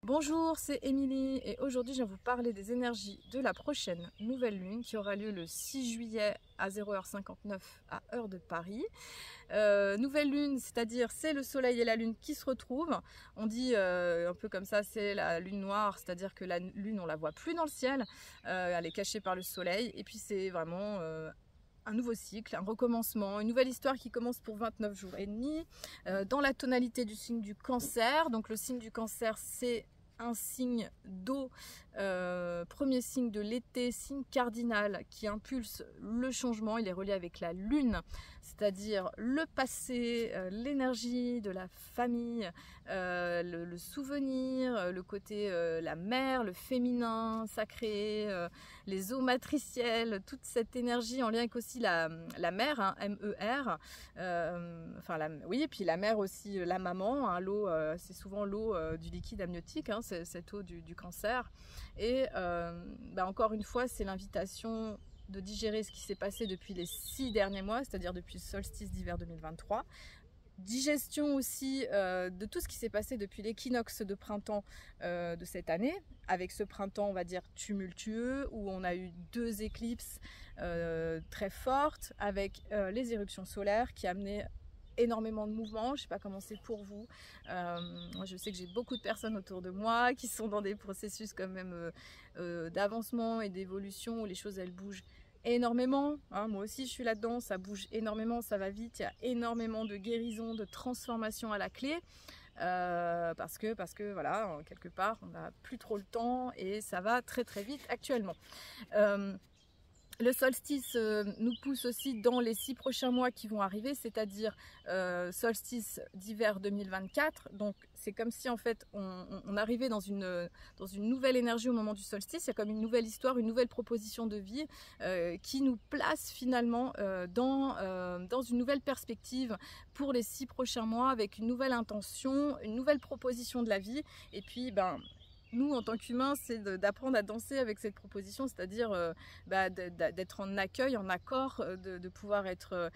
Bonjour, c'est Émilie et aujourd'hui je vais vous parler des énergies de la prochaine nouvelle lune qui aura lieu le 6 juillet à 0h59 à heure de Paris. Nouvelle lune, c'est-à-dire c'est le soleil et la lune qui se retrouvent. On dit un peu comme ça, c'est la lune noire, c'est-à-dire que la lune on la voit plus dans le ciel, elle est cachée par le soleil et puis c'est vraiment un nouveau cycle, un recommencement, une nouvelle histoire qui commence pour 29 jours et demi dans la tonalité du signe du Cancer. Donc le signe du Cancer, c'est un signe d'eau, premier signe de l'été, signe cardinal qui impulse le changement. Il est relié avec la lune, c'est-à-dire le passé, l'énergie de la famille, le souvenir, le côté la mer, le féminin sacré, les eaux matricielles, toute cette énergie en lien avec aussi la mer, hein, M-E-R, oui, et puis la mer aussi, la maman, hein, l'eau, c'est souvent l'eau du liquide amniotique, hein, cette eau du Cancer. Et encore une fois, c'est l'invitation de digérer ce qui s'est passé depuis les 6 derniers mois, c'est-à-dire depuis le solstice d'hiver 2023. Digestion aussi de tout ce qui s'est passé depuis l'équinoxe de printemps de cette année, avec ce printemps on va dire tumultueux où on a eu 2 éclipses très fortes avec les éruptions solaires qui amenaient énormément de mouvements. Je ne sais pas comment c'est pour vous. Moi, je sais que j'ai beaucoup de personnes autour de moi qui sont dans des processus quand même d'avancement et d'évolution où les choses elles bougent énormément, hein. Moi aussi je suis là-dedans, ça bouge énormément, ça va vite, il y a énormément de guérison, de transformation à la clé, parce que voilà, quelque part on n'a plus trop le temps et ça va très très vite actuellement. Le solstice nous pousse aussi dans les 6 prochains mois qui vont arriver, c'est-à-dire solstice d'hiver 2024. Donc c'est comme si en fait on arrivait dans une nouvelle énergie au moment du solstice. Il y a comme une nouvelle histoire, une nouvelle proposition de vie qui nous place finalement dans une nouvelle perspective pour les 6 prochains mois avec une nouvelle intention, une nouvelle proposition de la vie. Et puis nous, en tant qu'humains, c'est d'apprendre à danser avec cette proposition, c'est-à-dire d'être en accueil, en accord, de pouvoir être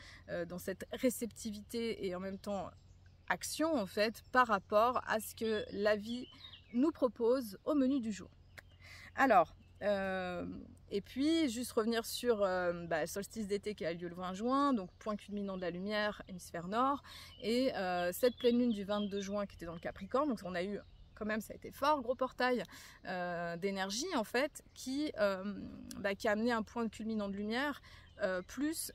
dans cette réceptivité et en même temps action, en fait, par rapport à ce que la vie nous propose au menu du jour. Alors, et puis, juste revenir sur le solstice d'été qui a lieu le 20 juin, donc point culminant de la lumière, hémisphère nord, et cette pleine lune du 22 juin qui était dans le Capricorne, donc on a eu quand même, ça a été fort, gros portail d'énergie en fait, qui a amené un point de culminant de lumière, plus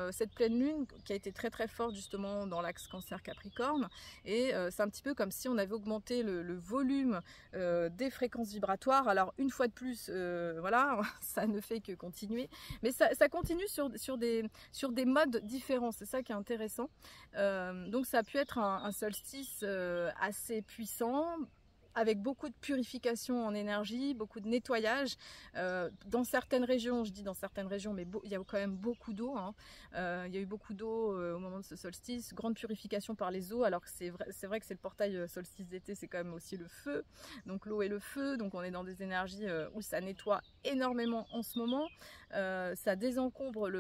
cette pleine lune qui a été très très forte justement dans l'axe Cancer-Capricorne. Et c'est un petit peu comme si on avait augmenté le volume des fréquences vibratoires. Alors une fois de plus, voilà, ça ne fait que continuer, mais ça continue sur des modes différents, c'est ça qui est intéressant. Donc ça a pu être un solstice assez puissant, avec beaucoup de purification en énergie, beaucoup de nettoyage. Dans certaines régions, je dis dans certaines régions, mais il y a quand même beaucoup d'eau, hein. Il y a eu beaucoup d'eau au moment de ce solstice, grande purification par les eaux, alors que c'est vrai que c'est le portail solstice d'été, c'est quand même aussi le feu, donc l'eau et le feu, donc on est dans des énergies où ça nettoie énormément en ce moment, ça désencombre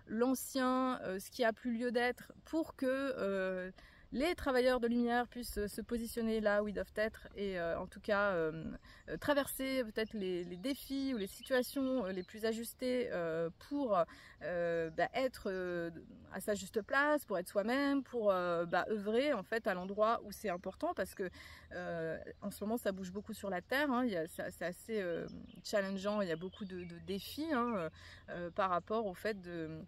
l'ancien, ce qui a plus lieu d'être, pour que les travailleurs de lumière puissent se positionner là où ils doivent être et en tout cas traverser peut-être les défis ou les situations les plus ajustées pour être à sa juste place, pour être soi-même, pour œuvrer en fait à l'endroit où c'est important, parce que en ce moment ça bouge beaucoup sur la terre, hein. C'est assez challengeant, il y a beaucoup de défis, hein, par rapport au fait de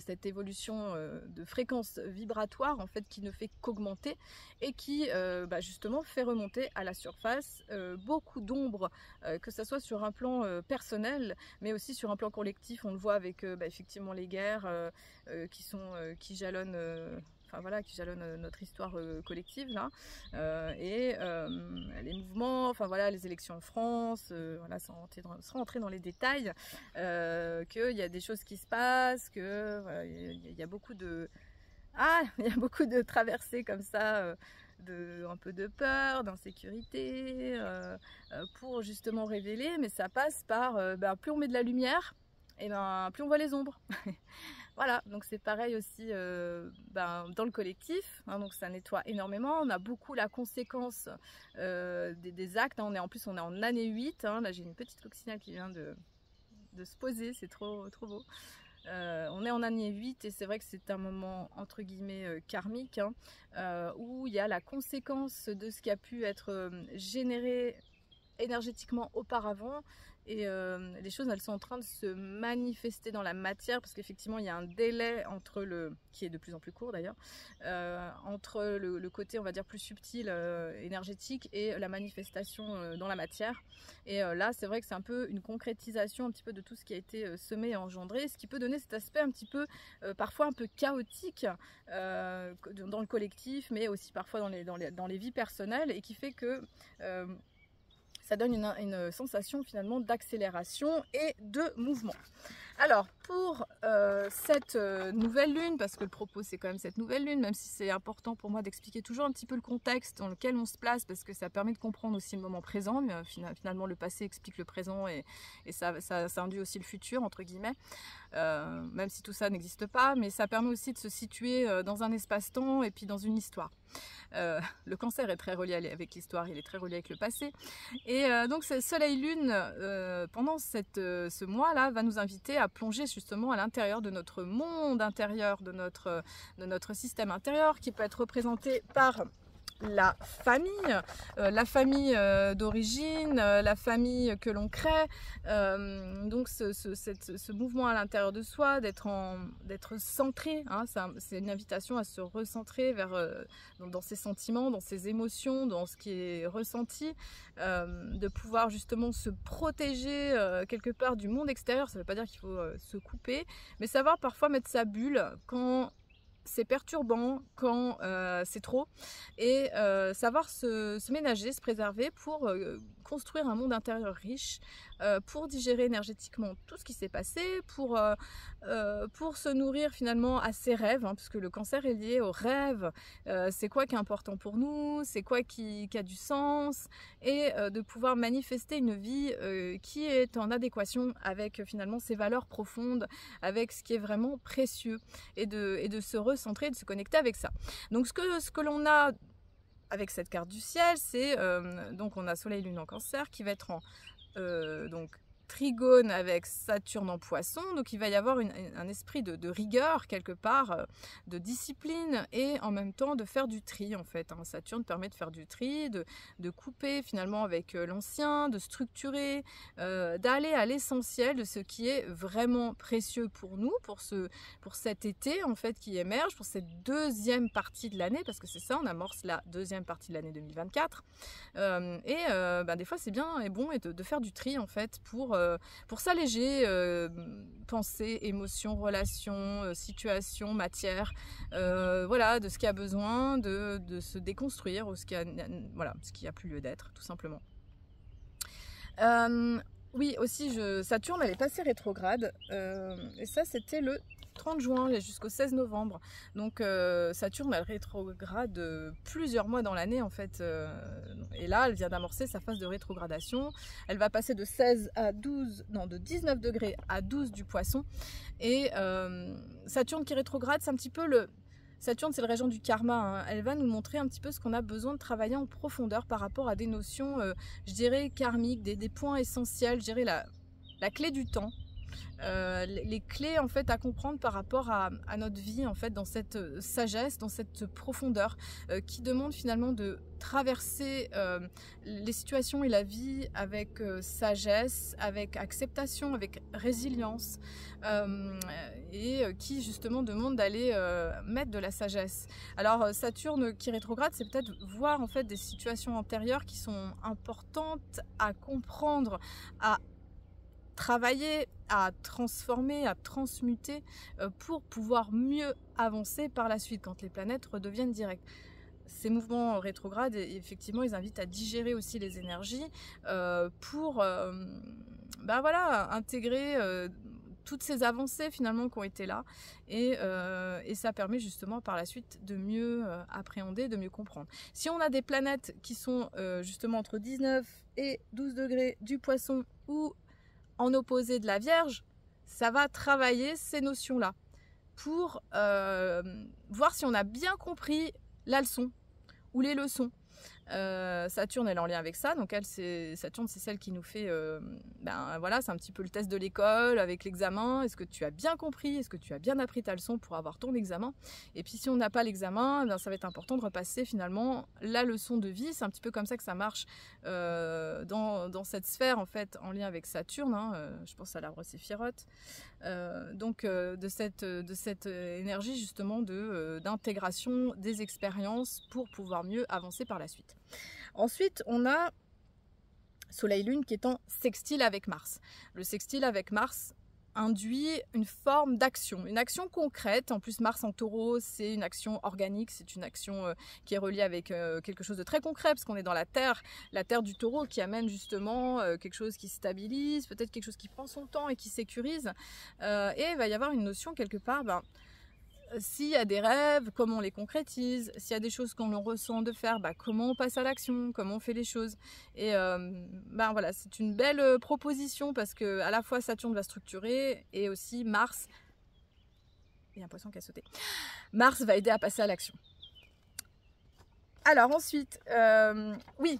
cette évolution de fréquence vibratoire en fait qui ne fait qu'augmenter et qui justement fait remonter à la surface beaucoup d'ombres, que ce soit sur un plan personnel mais aussi sur un plan collectif. On le voit avec effectivement les guerres qui jalonnent qui jalonnent notre histoire collective là, et les mouvements, enfin voilà, les élections en France, voilà, sans rentrer dans les détails, qu'il y a des choses qui se passent, que voilà, il y a beaucoup de traversées comme ça, un peu de peur, d'insécurité, pour justement révéler, mais ça passe par plus on met de la lumière, et plus on voit les ombres. Voilà, donc c'est pareil aussi dans le collectif, hein, donc ça nettoie énormément. On a beaucoup la conséquence des actes, hein. En plus on est en année 8, hein. Là j'ai une petite coccinelle qui vient de se poser, c'est trop beau. On est en année 8 et c'est vrai que c'est un moment entre guillemets karmique, hein, où il y a la conséquence de ce qui a pu être généré énergétiquement auparavant, et les choses elles sont en train de se manifester dans la matière, parce qu'effectivement il y a un délai entre qui est de plus en plus court d'ailleurs, entre le côté on va dire plus subtil énergétique et la manifestation dans la matière, et là c'est vrai que c'est un peu une concrétisation un petit peu de tout ce qui a été semé et engendré, ce qui peut donner cet aspect un petit peu parfois un peu chaotique dans le collectif, mais aussi parfois dans les vies personnelles, et qui fait que ça donne une sensation finalement d'accélération et de mouvement. Alors pour cette nouvelle lune, parce que le propos c'est quand même cette nouvelle lune, même si c'est important pour moi d'expliquer toujours un petit peu le contexte dans lequel on se place, parce que ça permet de comprendre aussi le moment présent, mais finalement le passé explique le présent, et ça induit aussi le futur entre guillemets, même si tout ça n'existe pas, mais ça permet aussi de se situer dans un espace-temps et puis dans une histoire. Le cancer est très relié avec l'histoire, il est très relié avec le passé, et donc ce soleil-lune pendant ce mois-là va nous inviter à plonger justement à l'intérieur de notre monde intérieur, de notre système intérieur, qui peut être représenté par la famille d'origine, la famille que l'on crée, donc ce mouvement à l'intérieur de soi, d'être centré, hein, c'est une invitation à se recentrer dans ses sentiments, dans ses émotions, dans ce qui est ressenti, de pouvoir justement se protéger quelque part du monde extérieur. Ça ne veut pas dire qu'il faut se couper, mais savoir parfois mettre sa bulle quand c'est perturbant, quand c'est trop, et savoir se ménager, se préserver pour construire un monde intérieur riche, pour digérer énergétiquement tout ce qui s'est passé, pour se nourrir finalement à ses rêves, hein, puisque le cancer est lié aux rêves. C'est quoi qui est important pour nous, c'est quoi qui a du sens, et de pouvoir manifester une vie qui est en adéquation avec finalement ses valeurs profondes, avec ce qui est vraiment précieux, et de se recentrer, de se connecter avec ça. Donc ce que l'on a avec cette carte du ciel, c'est donc on a Soleil Lune en Cancer qui va être en donc trigone avec Saturne en Poisson, donc il va y avoir un esprit de rigueur quelque part, de discipline, et en même temps de faire du tri en fait, hein. Saturne permet de faire du tri, de couper finalement avec l'ancien, de structurer, d'aller à l'essentiel de ce qui est vraiment précieux pour nous, pour cet été en fait qui émerge, pour cette deuxième partie de l'année, parce que c'est ça, on amorce la deuxième partie de l'année 2024, des fois c'est bien et bon de faire du tri en fait pour s'alléger, pensée, émotion, relation, situation, matière, voilà, de ce qui a besoin de se déconstruire, ou ce qui a plus lieu d'être, tout simplement. Oui, aussi, Saturne, elle est passée rétrograde, et ça, c'était le 30 juin jusqu'au 16 novembre. Donc Saturne, elle rétrograde plusieurs mois dans l'année en fait. Et là, elle vient d'amorcer sa phase de rétrogradation. Elle va passer de 19 degrés à 12 du Poisson. Et Saturne qui rétrograde, c'est un petit peu Saturne, c'est le régent du karma, hein. Elle va nous montrer un petit peu ce qu'on a besoin de travailler en profondeur par rapport à des notions, je dirais, karmiques, des points essentiels, je dirais la clé du temps. Les clés en fait à comprendre par rapport à notre vie en fait, dans cette sagesse, dans cette profondeur qui demande finalement de traverser les situations et la vie avec sagesse, avec acceptation, avec résilience, et qui justement demande d'aller mettre de la sagesse. Alors Saturne qui rétrograde, c'est peut-être voir en fait des situations antérieures qui sont importantes à comprendre, à travailler, à transformer, à transmuter pour pouvoir mieux avancer par la suite quand les planètes redeviennent directes. Ces mouvements rétrogrades, effectivement, ils invitent à digérer aussi les énergies pour intégrer toutes ces avancées finalement qui ont été là, et ça permet justement par la suite de mieux appréhender, de mieux comprendre. Si on a des planètes qui sont justement entre 19 et 12 degrés du Poisson ou en opposé de la Vierge, ça va travailler ces notions-là. pour voir si on a bien compris la leçon ou les leçons. Saturne, elle est en lien avec ça, donc Saturne, c'est celle qui nous fait, voilà, c'est un petit peu le test de l'école avec l'examen. Est-ce que tu as bien compris, est-ce que tu as bien appris ta leçon pour avoir ton examen? Et puis si on n'a pas l'examen, ça va être important de repasser finalement la leçon de vie. C'est un petit peu comme ça que ça marche dans cette sphère en fait, en lien avec Saturne, je pense à l'arbre Séphiroth. De cette énergie justement d'intégration des expériences pour pouvoir mieux avancer par la suite. Ensuite, on a Soleil-Lune qui est en sextile avec Mars. Le sextile avec Mars induit une forme d'action, une action concrète. En plus, Mars en Taureau, c'est une action organique, c'est une action qui est reliée avec quelque chose de très concret, parce qu'on est dans la terre du Taureau qui amène justement quelque chose qui stabilise, peut-être quelque chose qui prend son temps et qui sécurise. Et il va y avoir une notion quelque part, s'il y a des rêves, comment on les concrétise, s'il y a des choses qu'on ressent de faire, comment on passe à l'action, comment on fait les choses. Et voilà, c'est une belle proposition parce que à la fois Saturne va structurer et aussi Mars, il y a un poisson qui a sauté, Mars va aider à passer à l'action. Alors ensuite, oui,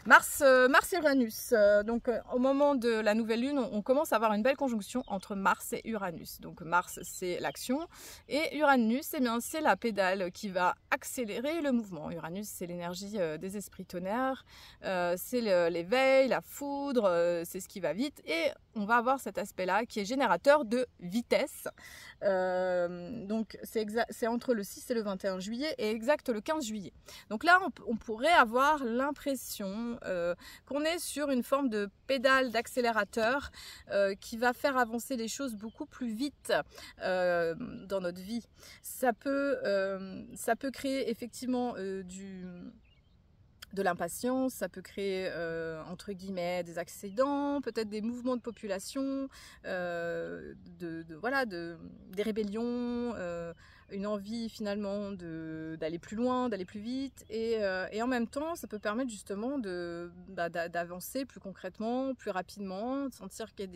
Mars et Uranus. Donc au moment de la nouvelle lune, on commence à avoir une belle conjonction entre Mars et Uranus. Donc Mars, c'est l'action et Uranus, c'est la pédale qui va accélérer le mouvement. Uranus, c'est l'énergie des esprits tonnerres, c'est l'éveil, la foudre, c'est ce qui va vite et on va avoir cet aspect-là qui est générateur de vitesse. Donc c'est entre le 6 et le 21 juillet et exact le 15 juillet. Donc là, on pourrait avoir l'impression qu'on est sur une forme de pédale d'accélérateur qui va faire avancer les choses beaucoup plus vite dans notre vie. Ça peut créer effectivement de l'impatience, ça peut créer entre guillemets des accidents, peut-être des mouvements de population, des rébellions, une envie finalement d'aller plus loin, d'aller plus vite et en même temps ça peut permettre justement d'avancer plus concrètement, plus rapidement, de sentir qu'il y a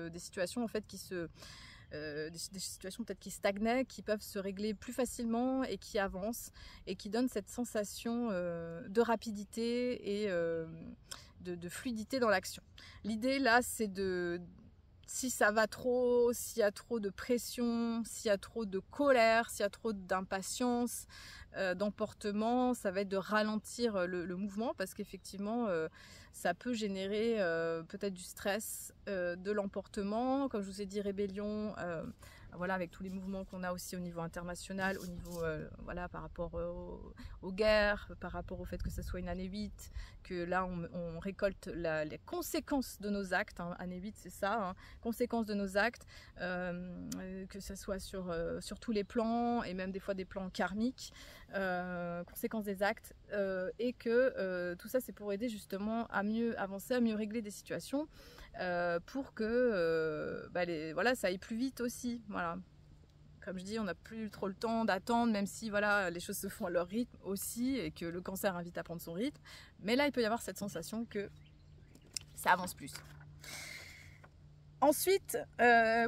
des situations en fait des situations peut-être qui stagnaient, qui peuvent se régler plus facilement et qui avancent et qui donnent cette sensation de rapidité et de fluidité dans l'action. L'idée là, c'est si ça va trop, s'il y a trop de pression, s'il y a trop de colère, s'il y a trop d'impatience, d'emportement, ça va être de ralentir le mouvement parce qu'effectivement ça peut générer peut-être du stress, de l'emportement, comme je vous ai dit, rébellion, voilà, avec tous les mouvements qu'on a aussi au niveau international, au niveau voilà, par rapport aux guerres, par rapport au fait que ce soit une année 8, que là on récolte les conséquences de nos actes, année 8 c'est ça, conséquences de nos actes, que ce soit sur tous les plans et même des fois des plans karmiques, conséquences des actes, et que tout ça c'est pour aider justement à mieux avancer, à mieux régler des situations, pour que voilà, ça aille plus vite aussi. Voilà. Comme je dis, on n'a plus trop le temps d'attendre, même si voilà, les choses se font à leur rythme aussi et que le cancer invite à prendre son rythme. Mais là, il peut y avoir cette sensation que ça avance plus. Ensuite,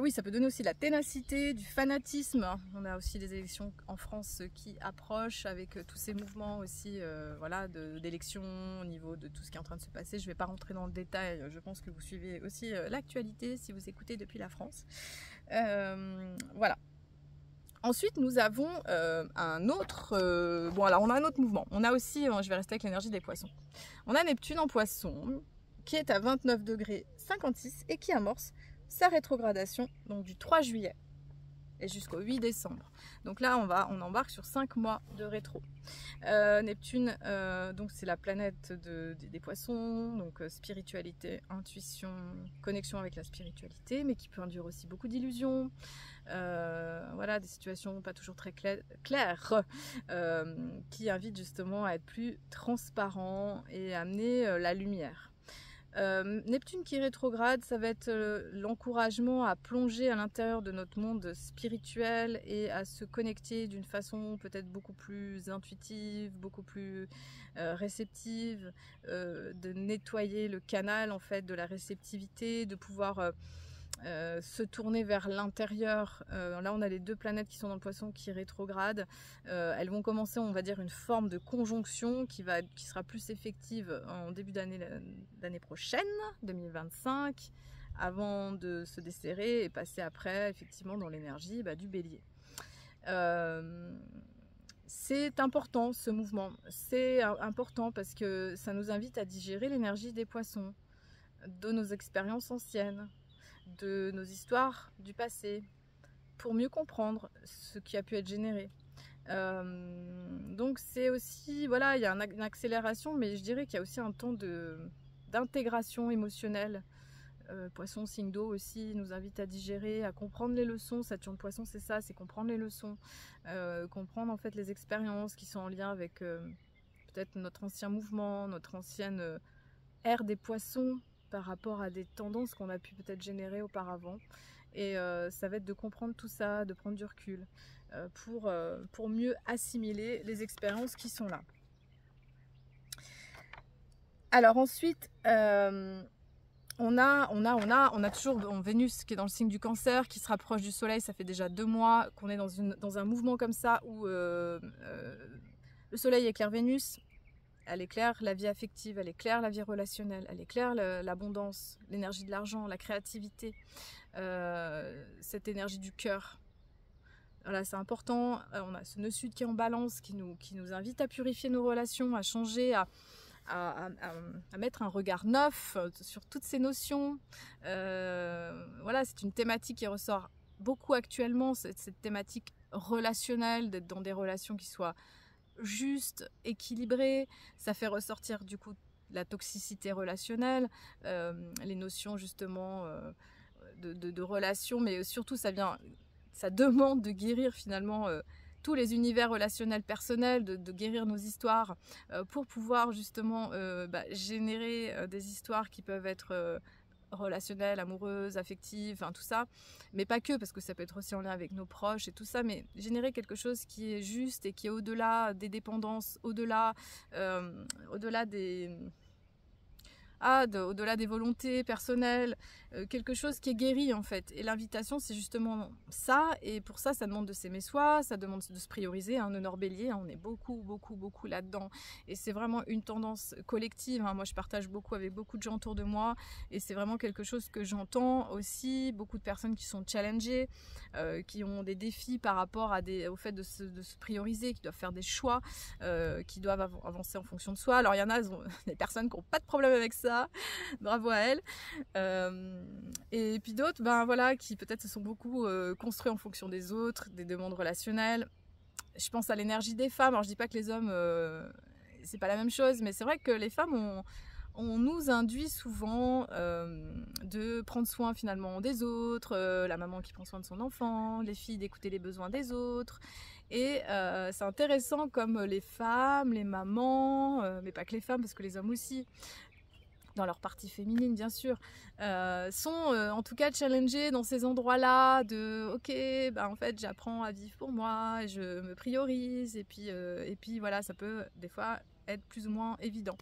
oui, ça peut donner aussi de la ténacité, du fanatisme. On a aussi des élections en France qui approchent avec tous ces mouvements aussi voilà, d'élections au niveau de tout ce qui est en train de se passer. Je ne vais pas rentrer dans le détail, je pense que vous suivez aussi l'actualité si vous écoutez depuis la France. Voilà. Ensuite, nous avons un autre... bon, alors on a un autre mouvement. On a aussi, je vais rester avec l'énergie des poissons. On a Neptune en poisson qui est à 29 degrés 56 et qui amorce sa rétrogradation donc du 3 juillet et jusqu'au 8 décembre. Donc là, on embarque sur 5 mois de rétro. Neptune, donc c'est la planète des poissons, donc spiritualité, intuition, connexion avec la spiritualité, mais qui peut induire aussi beaucoup d'illusions. Voilà, des situations pas toujours très claires, qui invitent justement à être plus transparent et à amener la lumière. Neptune qui rétrograde, ça va être l'encouragement à plonger à l'intérieur de notre monde spirituel et à se connecter d'une façon peut-être beaucoup plus intuitive, beaucoup plus réceptive, de nettoyer le canal en fait de la réceptivité, de pouvoir se tourner vers l'intérieur. Là on a les deux planètes qui sont dans le Poisson qui rétrogradent. Elles vont commencer, on va dire, une forme de conjonction qui sera plus effective en début d'année prochaine, 2025, avant de se desserrer et passer après effectivement dans l'énergie du Bélier. C'est important ce mouvement, c'est important parce que ça nous invite à digérer l'énergie des Poissons, de nos expériences anciennes, de nos histoires du passé, pour mieux comprendre ce qui a pu être généré. Donc c'est aussi, voilà, il y a une accélération, mais je dirais qu'il y a aussi un temps d'intégration émotionnelle. Poisson, signe d'eau aussi, nous invite à digérer, à comprendre les leçons. Saturne Poisson, c'est ça, c'est comprendre les leçons, comprendre en fait les expériences qui sont en lien avec peut-être notre ancien mouvement, notre ancienne ère des Poissons, par rapport à des tendances qu'on a pu peut-être générer auparavant. Et ça va être de comprendre tout ça, de prendre du recul pour mieux assimiler les expériences qui sont là. Alors ensuite, on a toujours Vénus qui est dans le signe du Cancer, qui se rapproche du Soleil. Ça fait déjà 2 mois qu'on est dans un mouvement comme ça où le Soleil éclaire Vénus. Elle éclaire la vie affective, elle éclaire la vie relationnelle, elle éclaire l'abondance, l'énergie de l'argent, la créativité, cette énergie du cœur. Voilà, c'est important. On a ce nœud sud qui est en Balance, qui nous invite à purifier nos relations, à changer, à mettre un regard neuf sur toutes ces notions. Voilà, c'est une thématique qui ressort beaucoup actuellement, cette thématique relationnelle, d'être dans des relations qui soient juste, équilibré. Ça fait ressortir du coup la toxicité relationnelle, les notions justement de relations, mais surtout ça demande de guérir finalement tous les univers relationnels personnels, de guérir nos histoires pour pouvoir justement générer des histoires qui peuvent être relationnelles, amoureuses, affectives, enfin tout ça, mais pas que, parce que ça peut être aussi en lien avec nos proches et tout ça, mais générer quelque chose qui est juste et qui est au-delà des dépendances, au-delà des volontés personnelles, quelque chose qui est guéri en fait. Et l'invitation, c'est justement ça, et pour ça, ça demande de s'aimer soi, ça demande de se prioriser, un honneur bélier, on est beaucoup là-dedans, et c'est vraiment une tendance collective, hein. Moi je partage beaucoup avec beaucoup de gens autour de moi, et c'est vraiment quelque chose que j'entends aussi, beaucoup de personnes qui sont challengées, qui ont des défis par rapport au fait de se prioriser, qui doivent faire des choix, qui doivent avancer en fonction de soi. Alors il y en a des personnes qui n'ont pas de problème avec ça, bravo à elles. Et puis d'autres, voilà, qui peut-être se sont beaucoup construits en fonction des autres, des demandes relationnelles. Je pense à l'énergie des femmes. Alors je dis pas que les hommes, c'est pas la même chose, mais c'est vrai que les femmes, on nous induit souvent de prendre soin finalement des autres, la maman qui prend soin de son enfant, les filles d'écouter les besoins des autres. Et c'est intéressant comme les femmes, les mamans, mais pas que les femmes, parce que les hommes aussi, dans leur partie féminine bien sûr, sont en tout cas challengés dans ces endroits-là de ok, en fait j'apprends à vivre pour moi, je me priorise, et puis voilà, ça peut des fois être plus ou moins évident.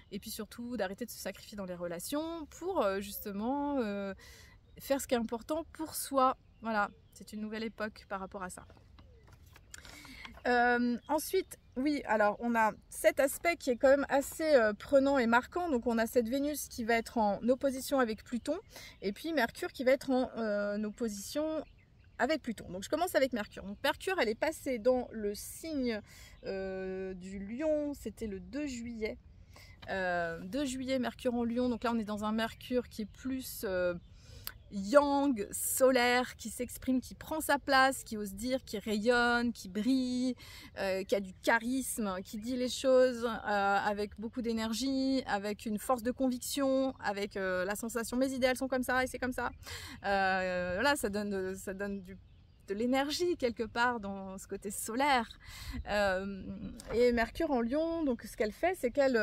Et puis surtout d'arrêter de se sacrifier dans les relations pour justement faire ce qui est important pour soi. Voilà, c'est une nouvelle époque par rapport à ça. Ensuite, oui, alors on a cet aspect qui est quand même assez prenant et marquant. Donc on a cette Vénus qui va être en opposition avec Pluton, et puis Mercure qui va être en opposition avec Pluton. Donc je commence avec Mercure. Donc Mercure, elle est passée dans le signe du Lion, c'était le 2 juillet. 2 juillet, Mercure en Lion. Donc là on est dans un Mercure qui est plus yang, solaire, qui s'exprime, qui prend sa place, qui ose dire, qui rayonne, qui brille, qui a du charisme, qui dit les choses avec beaucoup d'énergie, avec une force de conviction, avec la sensation mes idéales sont comme ça et c'est comme ça. Voilà, ça donne de l'énergie quelque part dans ce côté solaire. Et Mercure en Lion, donc ce qu'elle fait, c'est qu'elle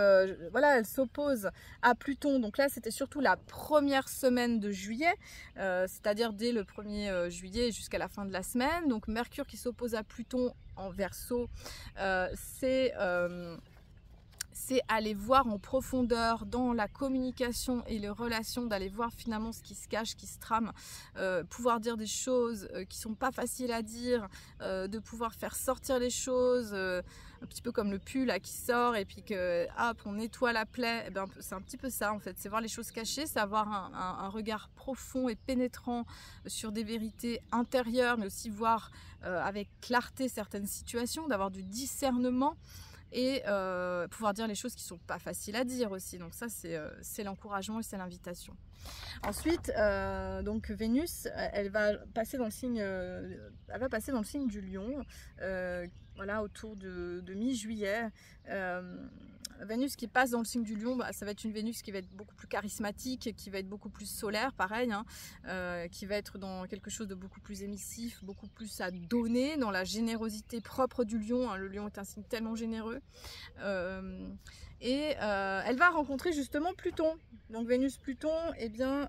voilà, elle s'oppose à Pluton. Donc là, c'était surtout la première semaine de juillet, c'est-à-dire dès le 1er juillet jusqu'à la fin de la semaine. Donc Mercure qui s'oppose à Pluton en Verseau, c'est c'est aller voir en profondeur dans la communication et les relations, d'aller voir finalement ce qui se cache, qui se trame, pouvoir dire des choses qui sont pas faciles à dire, de pouvoir faire sortir les choses, un petit peu comme le pu là qui sort et puis que hop on nettoie la plaie. Eh ben, c'est un petit peu ça en fait, c'est voir les choses cachées, c'est avoir un regard profond et pénétrant sur des vérités intérieures, mais aussi voir avec clarté certaines situations, d'avoir du discernement. Et pouvoir dire les choses qui sont pas faciles à dire aussi. Donc ça c'est l'encouragement et c'est l'invitation. Ensuite donc Vénus elle va passer dans le signe du Lion, voilà, autour de mi-juillet. Vénus qui passe dans le signe du Lion, bah, ça va être une Vénus qui va être beaucoup plus charismatique, qui va être beaucoup plus solaire, pareil, hein, qui va être dans quelque chose de beaucoup plus émissif, beaucoup plus à donner, dans la générosité propre du Lion, hein. Le Lion est un signe tellement généreux. Elle va rencontrer justement Pluton. Donc Vénus-Pluton, eh bien,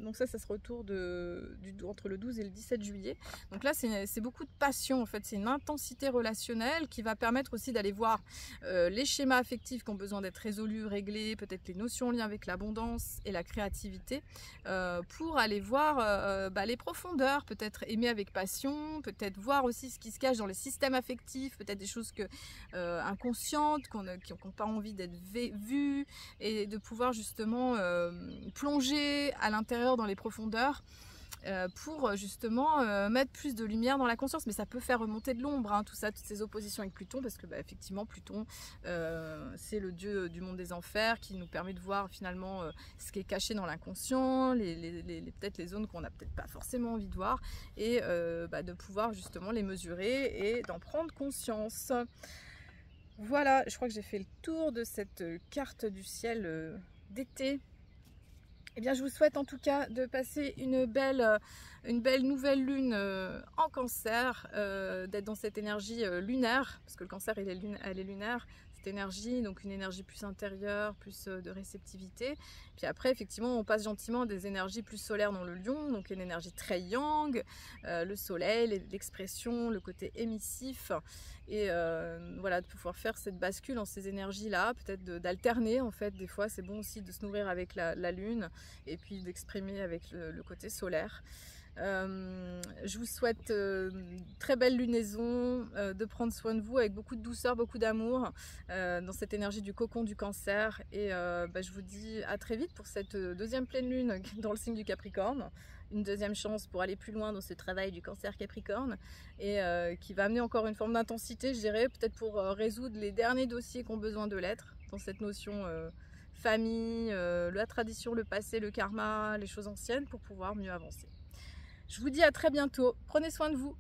donc ça sera autour entre le 12 et le 17 juillet. Donc là, c'est beaucoup de passion, en fait. C'est une intensité relationnelle qui va permettre aussi d'aller voir les schémas affectifs qui ont besoin d'être résolus, réglés, peut-être les notions en lien avec l'abondance et la créativité, pour aller voir les profondeurs, peut-être aimer avec passion, peut-être voir aussi ce qui se cache dans les systèmes affectifs, peut-être des choses inconscientes, qui n'ont pas envie d'être vues, et de pouvoir justement plonger à l'intérieur dans les profondeurs pour justement mettre plus de lumière dans la conscience. Mais ça peut faire remonter de l'ombre, hein, tout ça, toutes ces oppositions avec Pluton, parce que effectivement Pluton c'est le dieu du monde des enfers, qui nous permet de voir finalement ce qui est caché dans l'inconscient, peut-être les zones qu'on n'a peut-être pas forcément envie de voir, et de pouvoir justement les mesurer et d'en prendre conscience. Voilà, je crois que j'ai fait le tour de cette carte du ciel d'été. Eh bien, je vous souhaite en tout cas de passer une belle nouvelle lune en Cancer, d'être dans cette énergie lunaire, parce que le Cancer elle est lunaire, cette énergie, donc une énergie plus intérieure, plus de réceptivité. Puis après, effectivement, on passe gentiment à des énergies plus solaires dans le Lion, donc une énergie très yang, le soleil, l'expression, le côté émissif. Et voilà, de pouvoir faire cette bascule en ces énergies-là, peut-être d'alterner en fait. Des fois, c'est bon aussi de se nourrir avec la lune et puis d'exprimer avec le côté solaire. Je vous souhaite très belle lunaison, de prendre soin de vous avec beaucoup de douceur, beaucoup d'amour dans cette énergie du cocon du Cancer, et je vous dis à très vite pour cette deuxième pleine lune dans le signe du Capricorne, une deuxième chance pour aller plus loin dans ce travail du Cancer Capricorne, et qui va amener encore une forme d'intensité, je dirais, peut-être pour résoudre les derniers dossiers qui ont besoin de l'être dans cette notion famille, la tradition, le passé, le karma, les choses anciennes, pour pouvoir mieux avancer. Je vous dis à très bientôt, prenez soin de vous.